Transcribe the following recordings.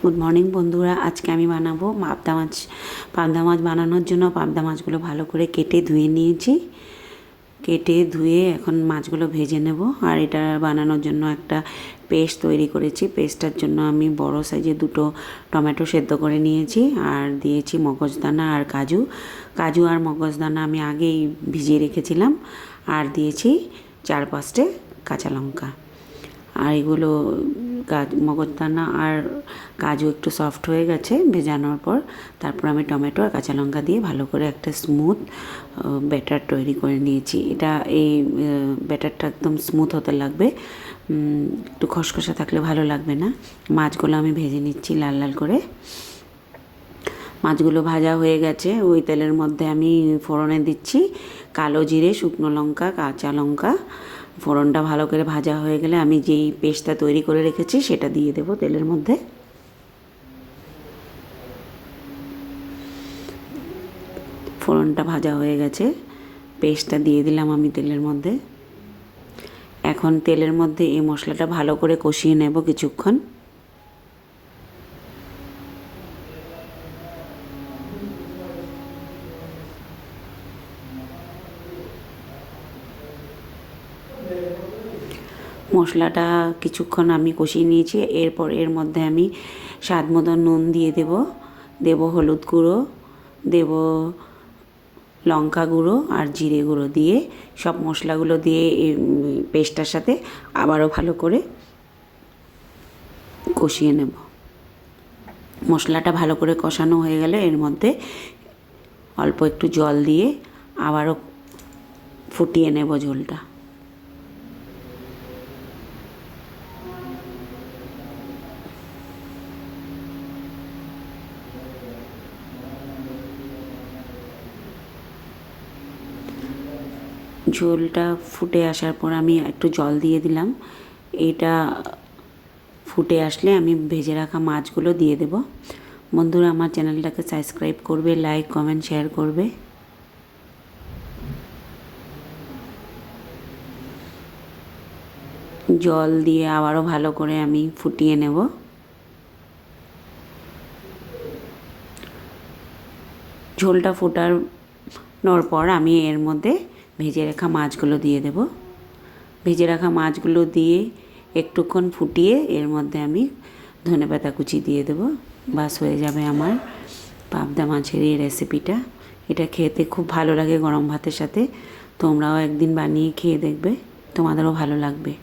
Good morning বন্ধুরা, আজকে আমি বানাবো পাবদা মাছ। পাবদা মাছ বানানোর জন্য পাবদা মাছগুলো ভালো করে কেটে ধুয়ে নিয়েছি। কেটে ধুয়ে এখন মাছগুলো ভেজে নেব। আর এটা বানানোর জন্য একটা পেস্ট তৈরি করেছি। পেস্টটার জন্য আমি বড় সাইজে 2টো টমেটো সেদ্ধ করে নিয়েছি আর দিয়েছি মগজদানা আর কাজু। কাজু আর মগজদানা আমি আগেই ভিজিয়ে রেখেছিলাম। আর দিয়েছি 4-5টে কাঁচা লঙ্কা। আর এগুলো মগজদানা আর কাজু একটু সফট হয়ে গেছে ভেজানোর পর। তারপর আমি টমেটো আর কাঁচা লঙ্কা দিয়ে ভালো করে একটা স্মুথ ব্যাটার তৈরি করে নিয়েছি। এই ব্যাটারটা একদম স্মুথ হতে লাগবে, একটু খসখসা থাকলে ভালো লাগবে না। মাছগুলো আমি ভেজে নিচ্ছি লাল লাল করে। মাছগুলো ভাজা হয়ে গেছে। ওই তেলের মধ্যে আমি ফোড়নে দিচ্ছি কালো জিরে, শুকনো লঙ্কা, কাঁচা লঙ্কা। ফোড়নটা ভালো করে ভাজা হয়ে গেলে আমি যেই পেস্টটা তৈরি করে রেখেছি সেটা দিয়ে দেবো তেলের মধ্যে। ফোড়নটা ভাজা হয়ে গেছে, পেস্টটা দিয়ে দিলাম আমি তেলের মধ্যে। এখন তেলের মধ্যে এই মশলাটা ভালো করে কষিয়ে নেব কিছুক্ষণ। মশলাটা কিছুক্ষণ আমি কষিয়ে নিয়েছি। এরপর এর মধ্যে আমি স্বাদ মতো নুন দিয়ে দেব হলুদ গুঁড়ো, দেব লঙ্কা গুঁড়ো আর জিরে গুঁড়ো দিয়ে সব মশলাগুলো দিয়ে এই পেস্টটার সাথে আবারও ভালো করে কষিয়ে নেব। মশলাটা ভালো করে কষানো হয়ে গেলে এর মধ্যে অল্প একটু জল দিয়ে আবারও ফুটিয়ে নেব ঝোলটা। ঝোলটা ফুটে আসার পর আমি একটু জল দিয়ে দিলাম। এটা ফুটে আসলে আমি ভেজে রাখা মাছগুলো দিয়ে দেব। বন্ধুরা, আমার চ্যানেলটাকে সাবস্ক্রাইব করবে, লাইক কমেন্ট শেয়ার করবে। জল দিয়ে আবারও ভালো করে আমি ফুটিয়ে নেব। ঝোলটা ফোটানোর পর আমি এর মধ্যে ভেজে রাখা মাছগুলো দিয়ে দেব। ভেজে রাখা মাছগুলো দিয়ে একটুক্ষণ ফুটিয়ে এর মধ্যে আমি ধনেপাতা কুচি দিয়ে দেব। বাস হয়ে যাবে আমার পাবদা মাছের এই রেসিপিটা। এটা খেতে খুব ভালো লাগে গরম ভাতের সাথে। তোমরাও একদিন বানিয়ে খেয়ে দেখবে, তোমাদেরও ভালো লাগবে।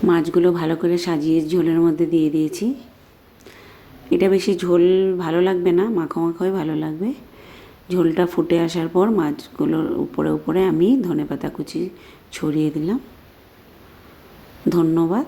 মাছগুলো ভালো করে সাজিয়ে ঝোলের মধ্যে দিয়ে দিয়েছি। এটা বেশি ঝোল ভালো লাগবে না, মাখো মাখোই ভালো লাগবে। ঝোলটা ফুটে আসার পর মাছগুলোর উপরে উপরে আমি ধনেপাতা কুচি ছড়িয়ে দিলাম। ধন্যবাদ।